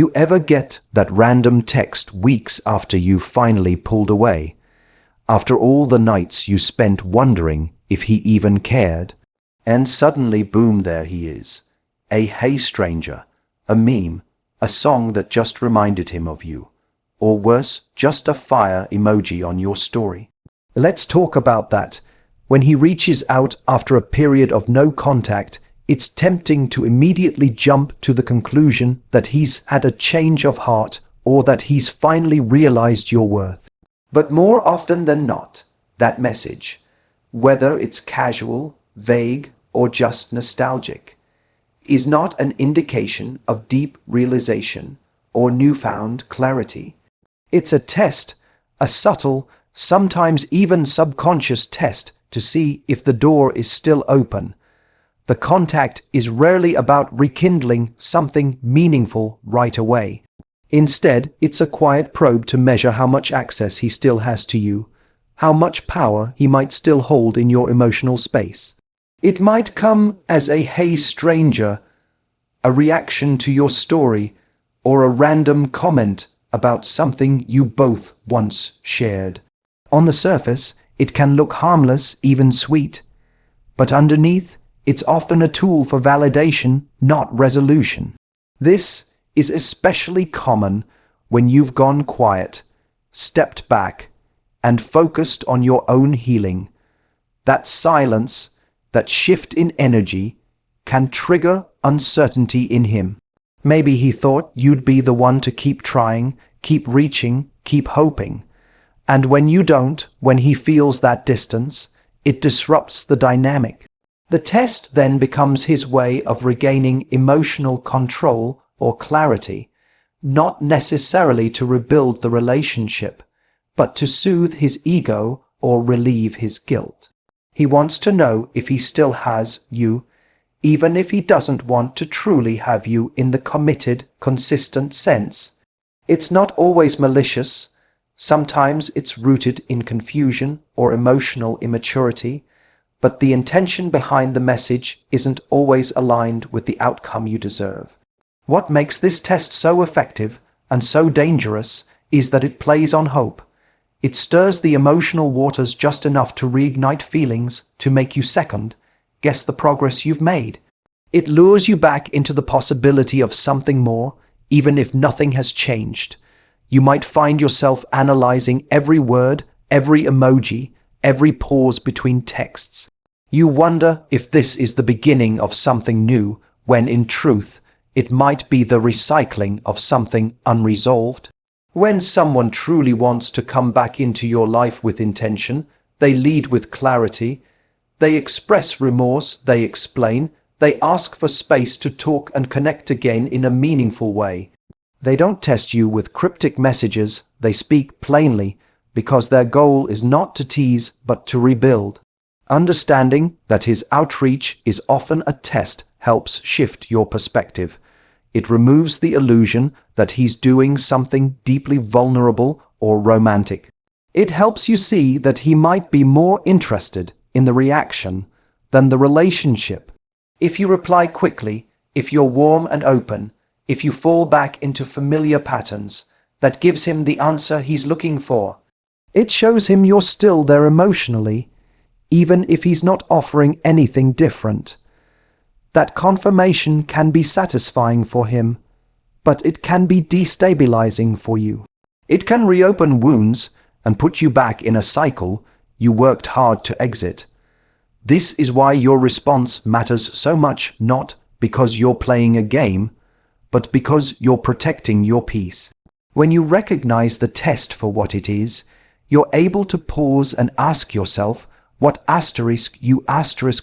You ever get that random text weeks after you finally pulled away? After all the nights you spent wondering if he even cared? And suddenly, boom, there he is. A "Hey stranger," a meme, a song that just reminded him of you. Or worse, just a fire emoji on your story. Let's talk about that. When he reaches out after a period of no contact, it's tempting to immediately jump to the conclusion that he's had a change of heart or that he's finally realized your worth. But more often than not, that message, whether it's casual, vague, or just nostalgic, is not an indication of deep realization or newfound clarity. It's a test, a subtle, sometimes even subconscious test to see if the door is still open. The contact is rarely about rekindling something meaningful right away. Instead, it's a quiet probe to measure how much access he still has to you, how much power he might still hold in your emotional space. It might come as a "Hey stranger," a reaction to your story, or a random comment about something you both once shared. On the surface, it can look harmless, even sweet, but underneath, it's often a tool for validation, not resolution. This is especially common when you've gone quiet, stepped back, and focused on your own healing. That silence, that shift in energy, can trigger uncertainty in him. Maybe he thought you'd be the one to keep trying, keep reaching, keep hoping. And when you don't, when he feels that distance, it disrupts the dynamic. The test then becomes his way of regaining emotional control or clarity, not necessarily to rebuild the relationship, but to soothe his ego or relieve his guilt. He wants to know if he still has you, even if he doesn't want to truly have you in the committed, consistent sense. It's not always malicious. Sometimes it's rooted in confusion or emotional immaturity, but the intention behind the message isn't always aligned with the outcome you deserve. What makes this test so effective and so dangerous is that it plays on hope. It stirs the emotional waters just enough to reignite feelings, to make you second guess the progress you've made. It lures you back into the possibility of something more, even if nothing has changed. You might find yourself analyzing every word, every emoji, every pause between texts. You wonder if this is the beginning of something new, when in truth, it might be the recycling of something unresolved. When someone truly wants to come back into your life with intention, they lead with clarity. They express remorse, they explain, they ask for space to talk and connect again in a meaningful way. They don't test you with cryptic messages, they speak plainly, because their goal is not to tease but to rebuild. Understanding that his outreach is often a test helps shift your perspective. It removes the illusion that he's doing something deeply vulnerable or romantic. It helps you see that he might be more interested in the reaction than the relationship. If you reply quickly, if you're warm and open, if you fall back into familiar patterns, that gives him the answer he's looking for. It shows him you're still there emotionally, even if he's not offering anything different. That confirmation can be satisfying for him, but it can be destabilizing for you. It can reopen wounds and put you back in a cycle you worked hard to exit. This is why your response matters so much, not because you're playing a game, but because you're protecting your peace. When you recognize the test for what it is, you're able to pause and ask yourself what you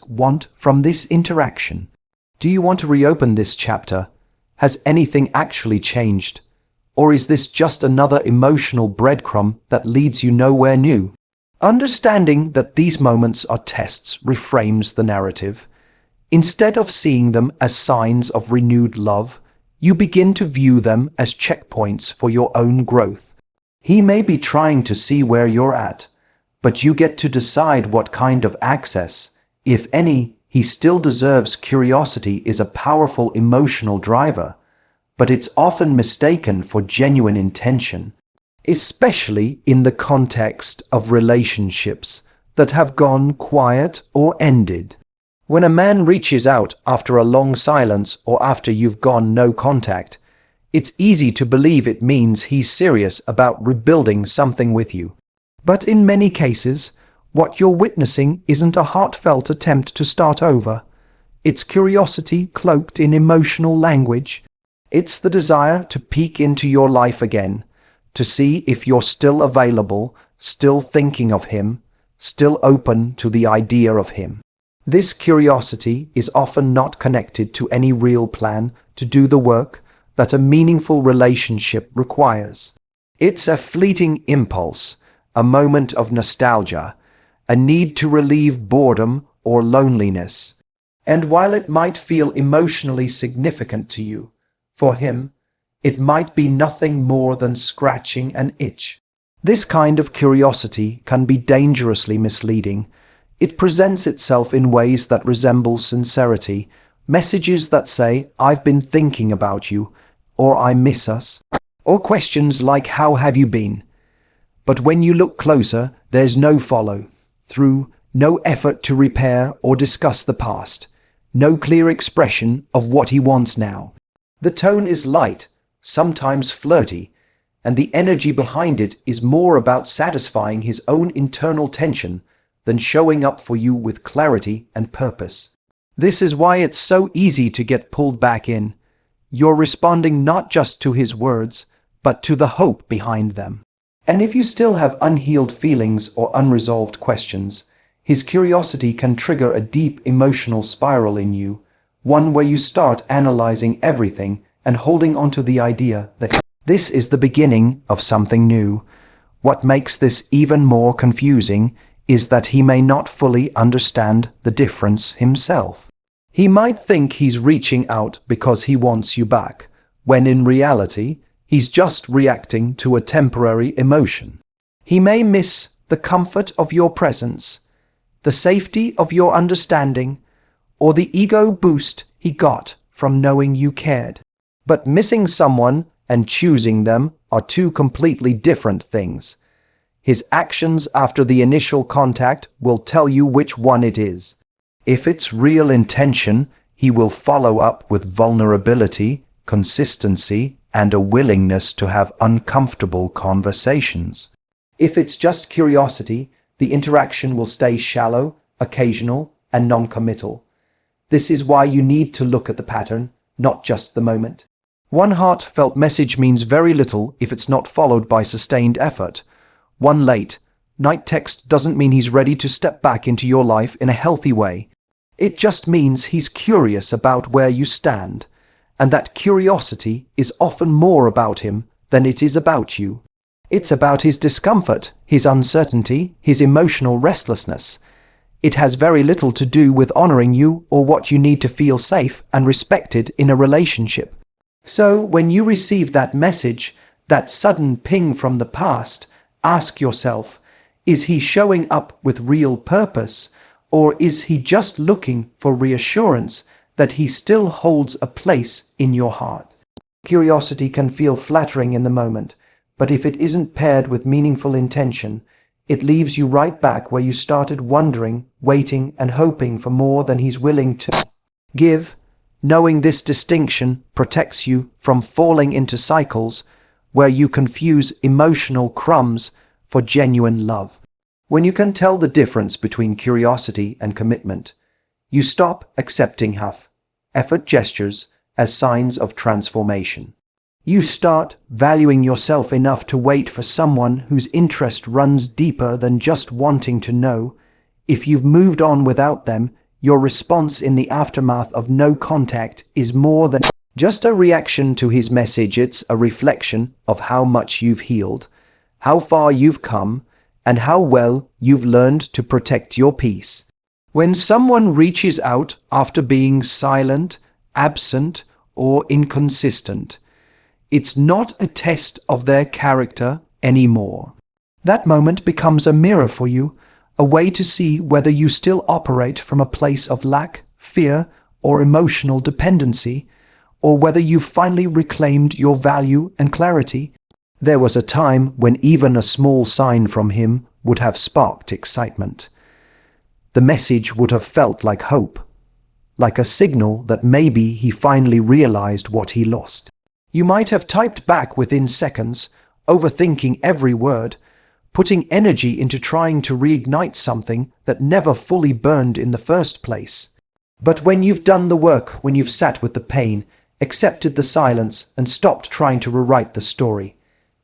want from this interaction. Do you want to reopen this chapter? Has anything actually changed? Or is this just another emotional breadcrumb that leads you nowhere new? Understanding that these moments are tests reframes the narrative. Instead of seeing them as signs of renewed love, you begin to view them as checkpoints for your own growth. He may be trying to see where you're at, but you get to decide what kind of access, if any, he still deserves. Curiosity is a powerful emotional driver, but it's often mistaken for genuine intention, especially in the context of relationships that have gone quiet or ended. When a man reaches out after a long silence or after you've gone no contact, it's easy to believe it means he's serious about rebuilding something with you. But in many cases, what you're witnessing isn't a heartfelt attempt to start over. It's curiosity cloaked in emotional language. It's the desire to peek into your life again, to see if you're still available, still thinking of him, still open to the idea of him. This curiosity is often not connected to any real plan to do the work that a meaningful relationship requires. It's a fleeting impulse, a moment of nostalgia, a need to relieve boredom or loneliness. And while it might feel emotionally significant to you, for him, it might be nothing more than scratching an itch. This kind of curiosity can be dangerously misleading. It presents itself in ways that resemble sincerity, messages that say, "I've been thinking about you," or "I miss us," or questions like, "How have you been?" But when you look closer, there's no follow-through, no effort to repair or discuss the past, no clear expression of what he wants now. The tone is light, sometimes flirty, and the energy behind it is more about satisfying his own internal tension than showing up for you with clarity and purpose. This is why it's so easy to get pulled back in. You're responding not just to his words, but to the hope behind them. And if you still have unhealed feelings or unresolved questions, his curiosity can trigger a deep emotional spiral in you, one where you start analyzing everything and holding onto the idea that this is the beginning of something new. What makes this even more confusing is that he may not fully understand the difference himself. He might think he's reaching out because he wants you back, when in reality, he's just reacting to a temporary emotion. He may miss the comfort of your presence, the safety of your understanding, or the ego boost he got from knowing you cared. But missing someone and choosing them are two completely different things. His actions after the initial contact will tell you which one it is. If it's real intention, he will follow up with vulnerability, consistency, and a willingness to have uncomfortable conversations. If it's just curiosity, the interaction will stay shallow, occasional, and non-committal. This is why you need to look at the pattern, not just the moment. One heartfelt message means very little if it's not followed by sustained effort. One late night text doesn't mean he's ready to step back into your life in a healthy way. It just means he's curious about where you stand, and that curiosity is often more about him than it is about you. It's about his discomfort, his uncertainty, his emotional restlessness. It has very little to do with honoring you or what you need to feel safe and respected in a relationship. So when you receive that message, that sudden ping from the past, ask yourself, is he showing up with real purpose, or is he just looking for reassurance that he still holds a place in your heart? Curiosity can feel flattering in the moment, but if it isn't paired with meaningful intention, it leaves you right back where you started, wondering, waiting, and hoping for more than he's willing to give. Knowing this distinction protects you from falling into cycles where you confuse emotional crumbs for genuine love. When you can tell the difference between curiosity and commitment, you stop accepting half-effort gestures as signs of transformation. You start valuing yourself enough to wait for someone whose interest runs deeper than just wanting to know. If you've moved on without them, your response in the aftermath of no contact is more than just a reaction to his message. It's a reflection of how much you've healed, how far you've come, and how well you've learned to protect your peace. When someone reaches out after being silent, absent, or inconsistent, it's not a test of their character anymore. That moment becomes a mirror for you, a way to see whether you still operate from a place of lack, fear, or emotional dependency, or whether you've finally reclaimed your value and clarity. There was a time when even a small sign from him would have sparked excitement. The message would have felt like hope, like a signal that maybe he finally realized what he lost. You might have typed back within seconds, overthinking every word, putting energy into trying to reignite something that never fully burned in the first place. But when you've done the work, when you've sat with the pain, accepted the silence, and stopped trying to rewrite the story,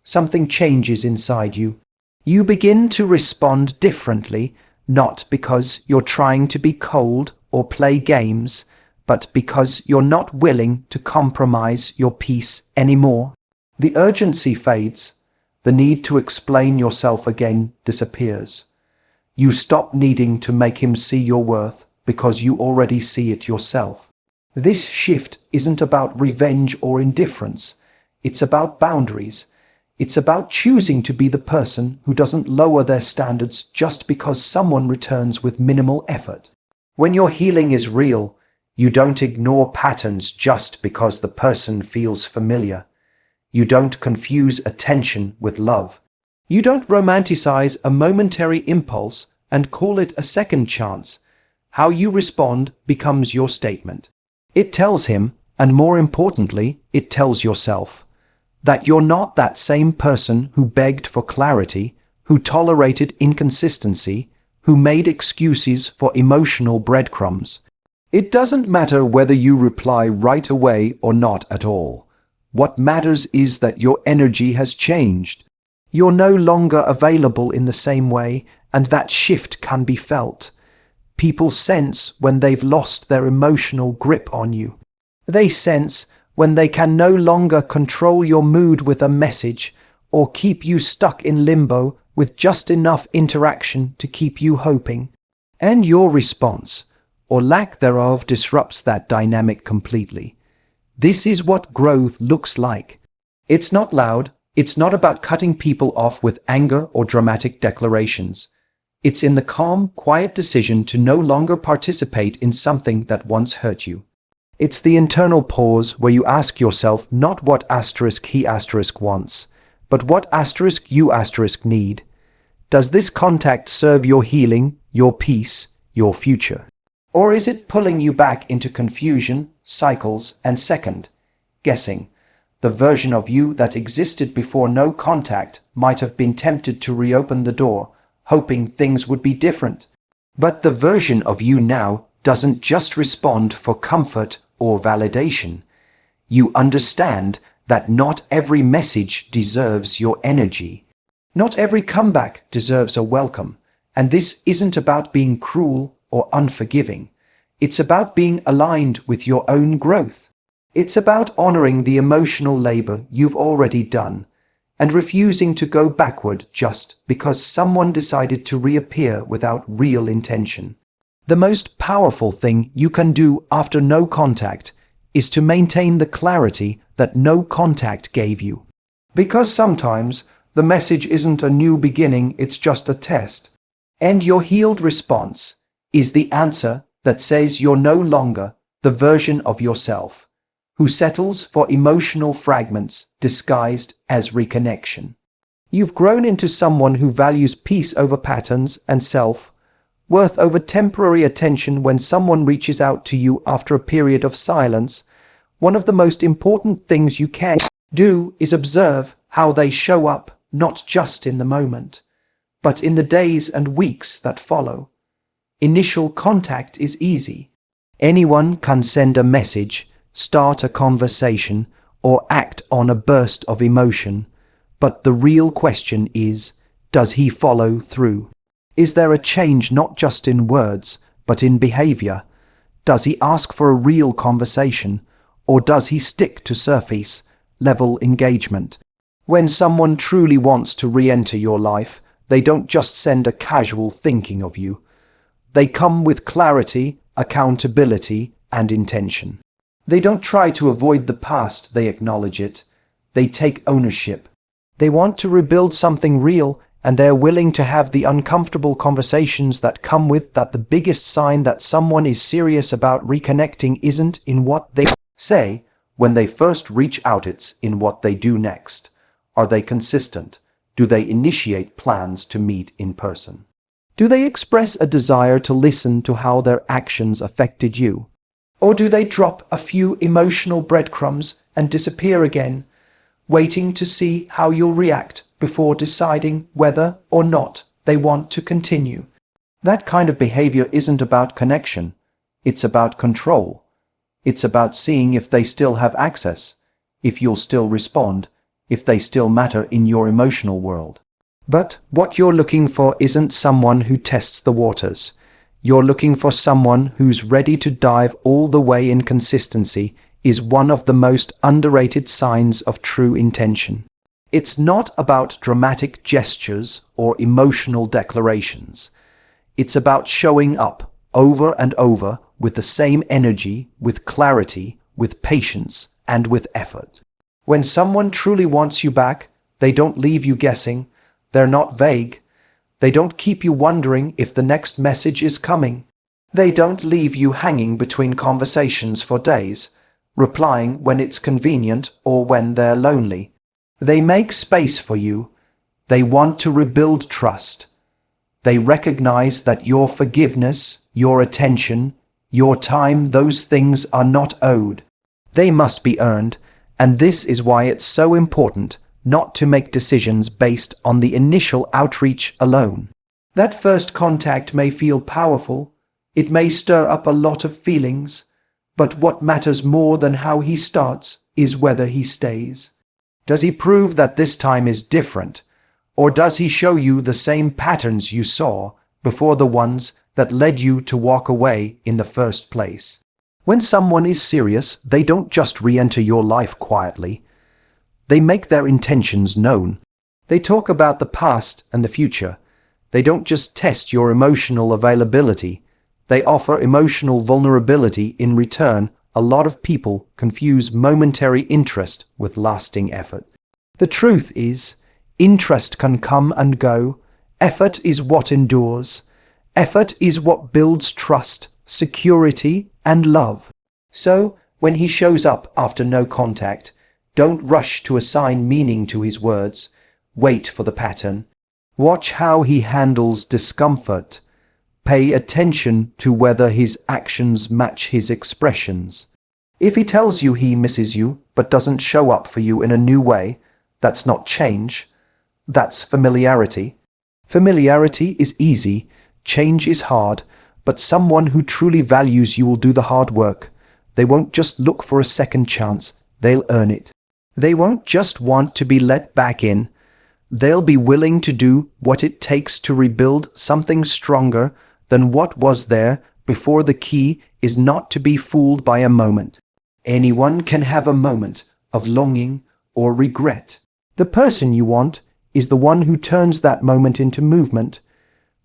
something changes inside you. You begin to respond differently, not because you're trying to be cold or play games, but because you're not willing to compromise your peace anymore. The urgency fades. The need to explain yourself again disappears. You stop needing to make him see your worth because you already see it yourself. This shift isn't about revenge or indifference. It's about boundaries. It's about choosing to be the person who doesn't lower their standards just because someone returns with minimal effort. When your healing is real, you don't ignore patterns just because the person feels familiar. You don't confuse attention with love. You don't romanticize a momentary impulse and call it a second chance. How you respond becomes your statement. It tells him, and more importantly, it tells yourself, that you're not that same person who begged for clarity, who tolerated inconsistency, who made excuses for emotional breadcrumbs. It doesn't matter whether you reply right away or not at all. What matters is that your energy has changed. You're no longer available in the same way, and that shift can be felt. People sense when they've lost their emotional grip on you. They sense when they can no longer control your mood with a message or keep you stuck in limbo with just enough interaction to keep you hoping. And your response, or lack thereof, disrupts that dynamic completely. This is what growth looks like. It's not loud. It's not about cutting people off with anger or dramatic declarations. It's in the calm, quiet decision to no longer participate in something that once hurt you. It's the internal pause where you ask yourself not what he wants, but what you need. Does this contact serve your healing, your peace, your future? Or is it pulling you back into confusion, cycles, and second guessing? The version of you that existed before no contact might have been tempted to reopen the door, hoping things would be different. But the version of you now doesn't just respond for comfort or validation. You understand that not every message deserves your energy. Not every comeback deserves a welcome. And this isn't about being cruel or unforgiving. It's about being aligned with your own growth. It's about honoring the emotional labor you've already done and refusing to go backward just because someone decided to reappear without real intention. The most powerful thing you can do after no contact is to maintain the clarity that no contact gave you. Because sometimes the message isn't a new beginning, it's just a test. And your healed response is the answer that says you're no longer the version of yourself who settles for emotional fragments disguised as reconnection. You've grown into someone who values peace over patterns and self-worth over temporary attention. When someone reaches out to you after a period of silence, one of the most important things you can do is observe how they show up, not just in the moment, but in the days and weeks that follow. Initial contact is easy. Anyone can send a message, start a conversation, or act on a burst of emotion. But the real question is, does he follow through? Is there a change not just in words, but in behavior? Does he ask for a real conversation, or does he stick to surface-level engagement? When someone truly wants to re-enter your life, they don't just send a casual thinking of you. They come with clarity, accountability, and intention. They don't try to avoid the past, they acknowledge it. They take ownership. They want to rebuild something real, and they're willing to have the uncomfortable conversations that come with that. The biggest sign that someone is serious about reconnecting isn't in what they say When they first reach out, it's in what they do next. Are they consistent? Do they initiate plans to meet in person? Do they express a desire to listen to how their actions affected you? Or do they drop a few emotional breadcrumbs and disappear again, waiting to see how you'll react before deciding whether or not they want to continue? That kind of behavior isn't about connection. It's about control. It's about seeing if they still have access, if you'll still respond, if they still matter in your emotional world. But what you're looking for isn't someone who tests the waters. You're looking for someone who's ready to dive all the way. In consistency is one of the most underrated signs of true intention. It's not about dramatic gestures or emotional declarations. It's about showing up over and over with the same energy, with clarity, with patience, and with effort. When someone truly wants you back, they don't leave you guessing. They're not vague. They don't keep you wondering if the next message is coming. They don't leave you hanging between conversations for days, replying when it's convenient or when they're lonely. They make space for you. They want to rebuild trust. They recognize that your forgiveness, your attention, your time, those things are not owed. They must be earned, and this is why it's so important not to make decisions based on the initial outreach alone. That first contact may feel powerful, it may stir up a lot of feelings, but what matters more than how he starts is whether he stays. Does he prove that this time is different, or does he show you the same patterns you saw before, the ones that led you to walk away in the first place? When someone is serious, they don't just re-enter your life quietly. They make their intentions known. They talk about the past and the future. They don't just test your emotional availability. They offer emotional vulnerability in return. A lot of people confuse momentary interest with lasting effort. The truth is, interest can come and go. Effort is what endures. Effort is what builds trust, security, and love. So, when he shows up after no contact, don't rush to assign meaning to his words. Wait for the pattern. Watch how he handles discomfort. Pay attention to whether his actions match his expressions. If he tells you he misses you but doesn't show up for you in a new way, that's not change. That's familiarity. Familiarity is easy, change is hard, but someone who truly values you will do the hard work. They won't just look for a second chance, they'll earn it. They won't just want to be let back in. They'll be willing to do what it takes to rebuild something stronger than what was there before. The key is not to be fooled by a moment. Anyone can have a moment of longing or regret. The person you want is the one who turns that moment into movement,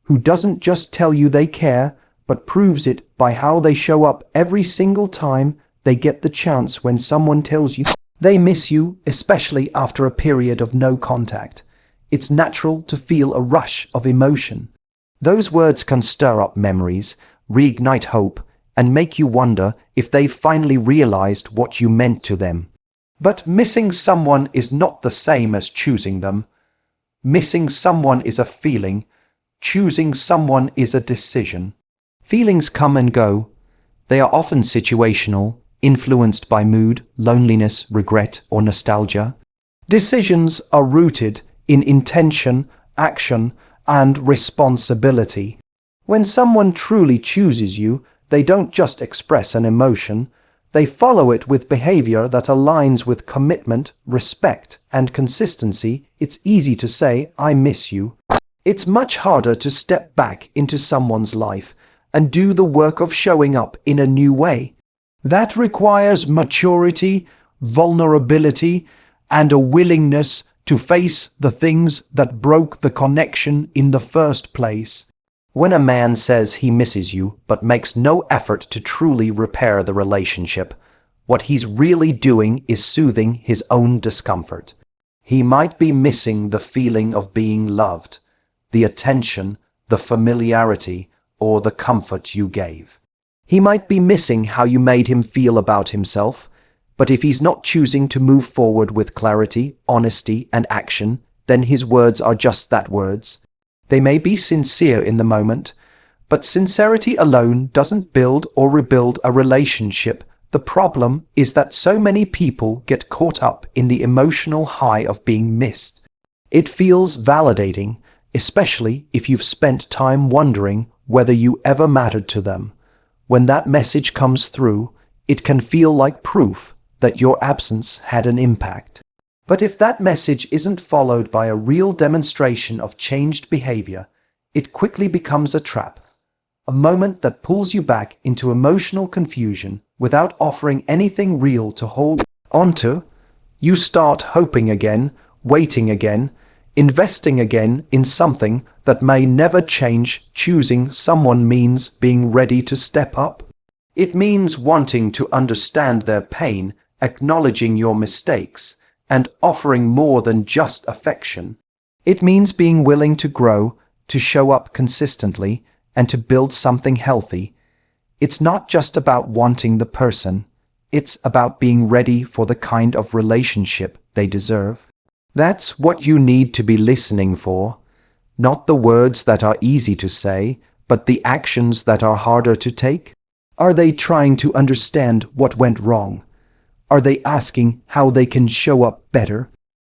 who doesn't just tell you they care, but proves it by how they show up every single time they get the chance. When someone tells you they miss you, especially after a period of no contact, it's natural to feel a rush of emotion. Those words can stir up memories, reignite hope, and make you wonder if they've finally realized what you meant to them. But missing someone is not the same as choosing them. Missing someone is a feeling. Choosing someone is a decision. Feelings come and go. They are often situational, influenced by mood, loneliness, regret, or nostalgia. Decisions are rooted in intention, action, and responsibility. When someone truly chooses you, they don't just express an emotion, they follow it with behavior that aligns with commitment, respect, and consistency. It's easy to say, "I miss you." It's much harder to step back into someone's life and do the work of showing up in a new way. That requires maturity, vulnerability, and a willingness to face the things that broke the connection in the first place. When a man says he misses you but makes no effort to truly repair the relationship, what he's really doing is soothing his own discomfort. He might be missing the feeling of being loved, the attention, the familiarity, or the comfort you gave. He might be missing how you made him feel about himself. But if he's not choosing to move forward with clarity, honesty, and action, then his words are just that, words. They may be sincere in the moment, but sincerity alone doesn't build or rebuild a relationship. The problem is that so many people get caught up in the emotional high of being missed. It feels validating, especially if you've spent time wondering whether you ever mattered to them. When that message comes through, it can feel like proof that your absence had an impact. But if that message isn't followed by a real demonstration of changed behavior, it quickly becomes a trap. A moment that pulls you back into emotional confusion without offering anything real to hold onto. You start hoping again, waiting again, investing again in something that may never change. Choosing someone means being ready to step up. It means wanting to understand their pain, acknowledging your mistakes, and offering more than just affection. It means being willing to grow, to show up consistently, and to build something healthy. It's not just about wanting the person, it's about being ready for the kind of relationship they deserve. That's what you need to be listening for, not the words that are easy to say, but the actions that are harder to take. Are they trying to understand what went wrong? Are they asking how they can show up better?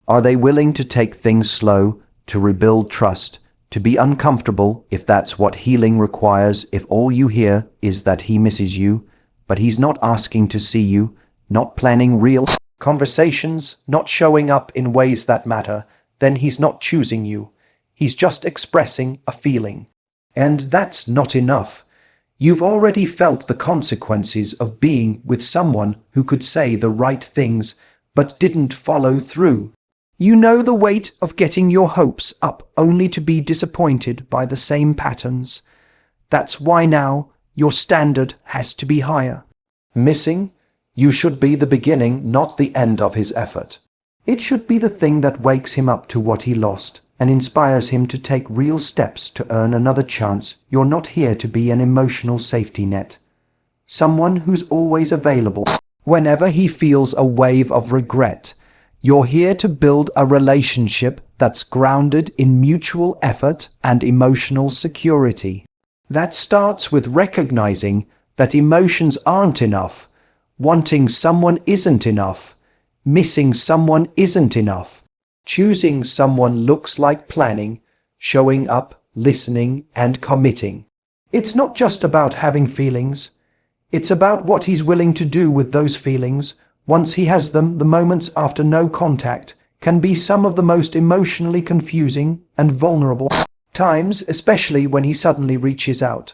Are they willing to take things slow, to rebuild trust, to be uncomfortable if that's what healing requires? If all you hear is that he misses you, but he's not asking to see you, not planning real conversations, not showing up in ways that matter, then he's not choosing you. He's just expressing a feeling. And that's not enough. You've already felt the consequences of being with someone who could say the right things but didn't follow through. You know the weight of getting your hopes up only to be disappointed by the same patterns. That's why now your standard has to be higher. Missing, you should be the beginning, not the end of his effort. It should be the thing that wakes him up to what he lost and inspires him to take real steps to earn another chance. You're not here to be an emotional safety net. Someone who's always available whenever he feels a wave of regret. You're here to build a relationship that's grounded in mutual effort and emotional security. That starts with recognizing that emotions aren't enough. Wanting someone isn't enough. Missing someone isn't enough. Choosing someone looks like planning, showing up, listening, and committing. It's not just about having feelings. It's about what he's willing to do with those feelings once he has them. The moments after no contact can be some of the most emotionally confusing and vulnerable times, especially when he suddenly reaches out.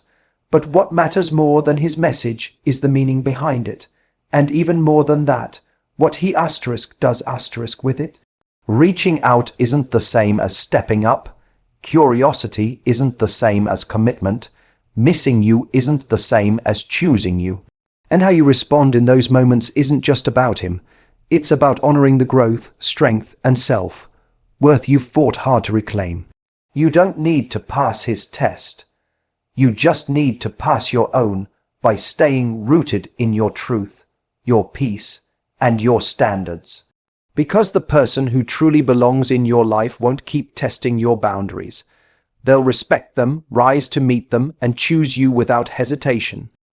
But what matters more than his message is the meaning behind it. And even more than that, what he does with it. Reaching out isn't the same as stepping up. Curiosity isn't the same as commitment. Missing you isn't the same as choosing you. And how you respond in those moments isn't just about him. It's about honoring the growth, strength, and self-worth you've fought hard to reclaim. You don't need to pass his test. You just need to pass your own by staying rooted in your truth, your peace, and your standards. Because the person who truly belongs in your life won't keep testing your boundaries. They'll respect them, rise to meet them, and choose you without hesitation.